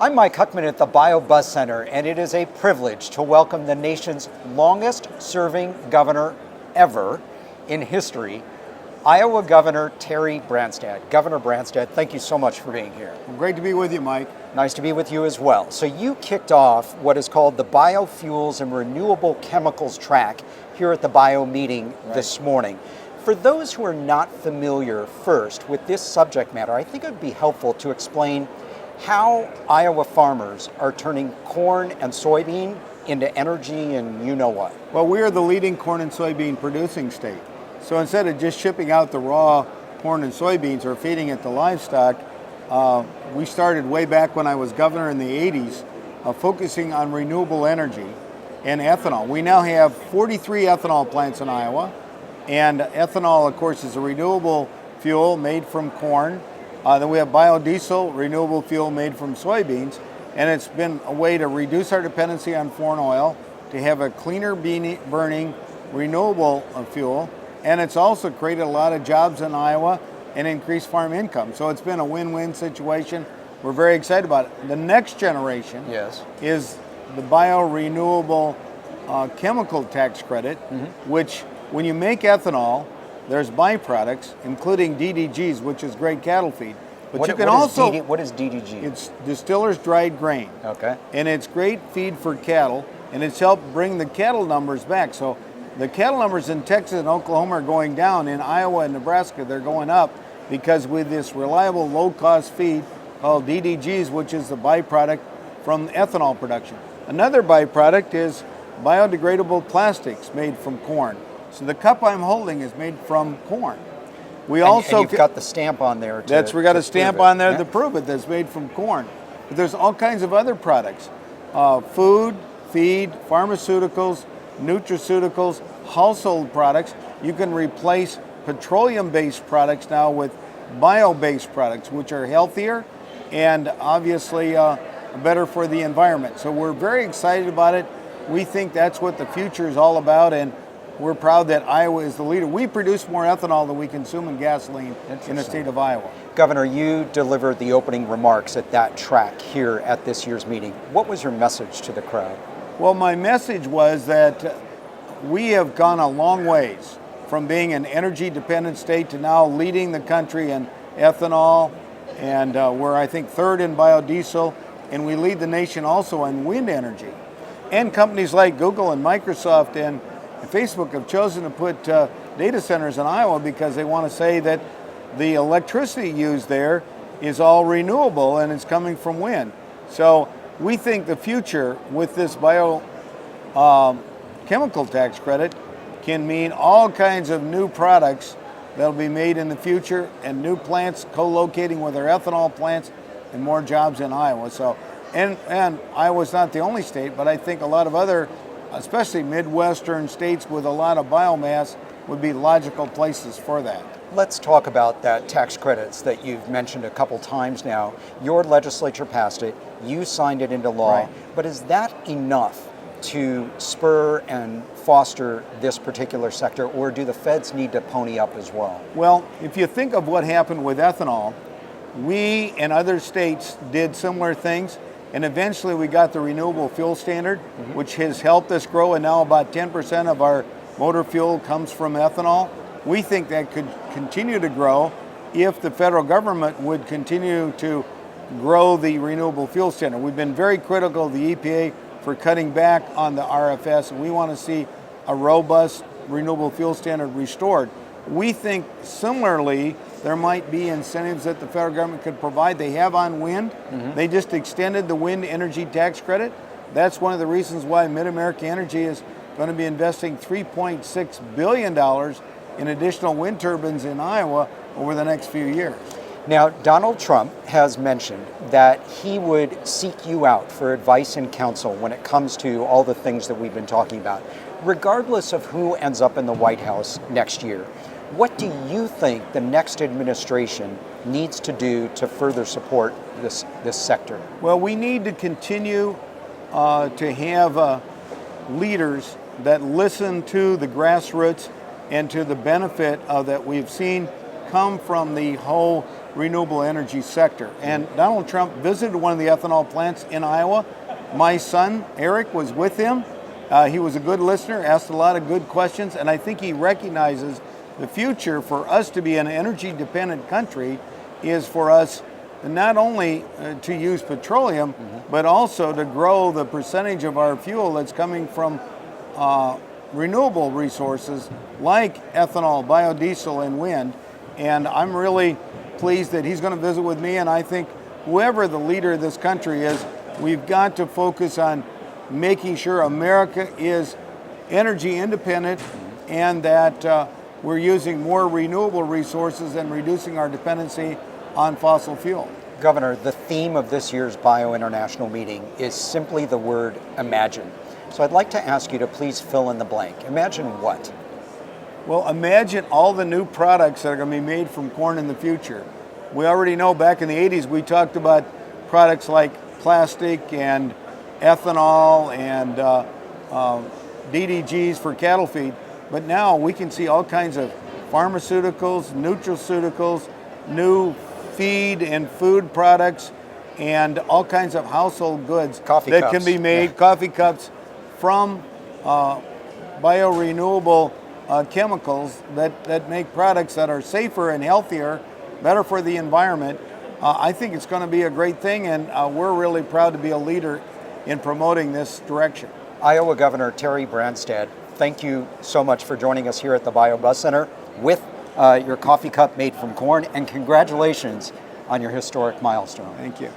I'm Mike Huckman at the BioBuzz Center, and it is a privilege to welcome the nation's longest-serving governor ever in history, Iowa Governor Terry Branstad. Governor Branstad, thank you so much for being here. Well, great to be with you, Mike. Nice to be with you as well. So you kicked off what is called the Biofuels and Renewable Chemicals track here at the Bio meeting this morning. For those who are not familiar first with this subject matter, I think it would be helpful to explain how Iowa farmers are turning corn and soybean into energy and you know what. Well, we are the leading corn and soybean producing state. So instead of just shipping out the raw corn and soybeans or feeding it to livestock, we started way back when I was governor in the 80s, focusing on renewable energy and ethanol. We now have 43 ethanol plants in Iowa, and ethanol, of course, is a renewable fuel made from corn. Then we have biodiesel, renewable fuel made from soybeans, and it's been a way to reduce our dependency on foreign oil, to have a cleaner burning renewable fuel, and it's also created a lot of jobs in Iowa and increased farm income. So it's been a win-win situation. We're very excited about it. The next generation is the biorenewable chemical tax credit, which when you make ethanol, there's byproducts, including DDGs, which is great cattle feed. But you can also... What is DDG? It's distillers dried grain. Okay. And it's great feed for cattle, and it's helped bring the cattle numbers back. So the cattle numbers in Texas and Oklahoma are going down. In Iowa and Nebraska, they're going up because with this reliable, low-cost feed called DDGs, which is the byproduct from ethanol production. Another byproduct is biodegradable plastics made from corn. So the cup I'm holding is made from corn. We and you've got the stamp on there. We got a stamp on there to prove it that's made from corn. But there's all kinds of other products: food, feed, pharmaceuticals, nutraceuticals, household products. You can replace petroleum-based products now with bio-based products, which are healthier and obviously better for the environment. So we're very excited about it. We think that's what the future is all about, and we're proud that Iowa is the leader. We produce more ethanol than we consume in gasoline in the state of Iowa. Governor, you delivered the opening remarks at that track here at this year's meeting. What was your message to the crowd? Well, my message was that we have gone a long ways from being an energy-dependent state to now leading the country in ethanol, and we're, I think, third in biodiesel, and we lead the nation also in wind energy. And companies like Google and Microsoft and Facebook have chosen to put data centers in Iowa because they want to say that the electricity used there is all renewable and it's coming from wind. So we think the future with this chemical tax credit can mean all kinds of new products that'll be made in the future and new plants co-locating with our ethanol plants and more jobs in Iowa. So, and Iowa's not the only state, but I think a lot of other, especially Midwestern states with a lot of biomass, would be logical places for that. Let's talk about that tax credits that you've mentioned a couple times now. Your legislature passed it, you signed it into law, but is that enough to spur and foster this particular sector, or do the feds need to pony up as well? Well, if you think of what happened with ethanol, we and other states did similar things, and eventually we got the renewable fuel standard, which has helped us grow, and now about 10% of our motor fuel comes from ethanol. We think that could continue to grow if the federal government would continue to grow the renewable fuel standard. We've been very critical of the EPA for cutting back on the RFS, and we want to see a robust renewable fuel standard restored. We think similarly there might be incentives that the federal government could provide. They have on wind. They just extended the wind energy tax credit. That's one of the reasons why Mid-America Energy is going to be investing $3.6 billion in additional wind turbines in Iowa over the next few years. Now, Donald Trump has mentioned that he would seek you out for advice and counsel when it comes to all the things that we've been talking about. Regardless of who ends up in the White House next year, what do you think the next administration needs to do to further support this sector? Well, we need to continue to have leaders that listen to the grassroots and to the benefit of that. We've seen come from the whole renewable energy sector. And Donald Trump visited one of the ethanol plants in Iowa. My son, Eric, was with him. He was a good listener, asked a lot of good questions, and I think he recognizes the future for us to be an energy-dependent country is for us not only to use petroleum, but also to grow the percentage of our fuel that's coming from renewable resources like ethanol, biodiesel, and wind. And I'm really pleased that he's going to visit with me, and I think whoever the leader of this country is, we've got to focus on making sure America is energy independent and that we're using more renewable resources and reducing our dependency on fossil fuel. Governor, the theme of this year's Bio International meeting is simply the word imagine. So I'd like to ask you to please fill in the blank. Imagine what? Well, imagine all the new products that are going to be made from corn in the future. We already know back in the 80s we talked about products like plastic and ethanol and DDGs for cattle feed, but now we can see all kinds of pharmaceuticals, nutraceuticals, new feed and food products, and all kinds of household goods that can be made, coffee cups, from biorenewable chemicals that make products that are safer and healthier, better for the environment. I think it's going to be a great thing, and we're really proud to be a leader in promoting this direction. Iowa Governor Terry Branstad, thank you so much for joining us here at the Bio Bus Center with your coffee cup made from corn, and congratulations on your historic milestone. Thank you.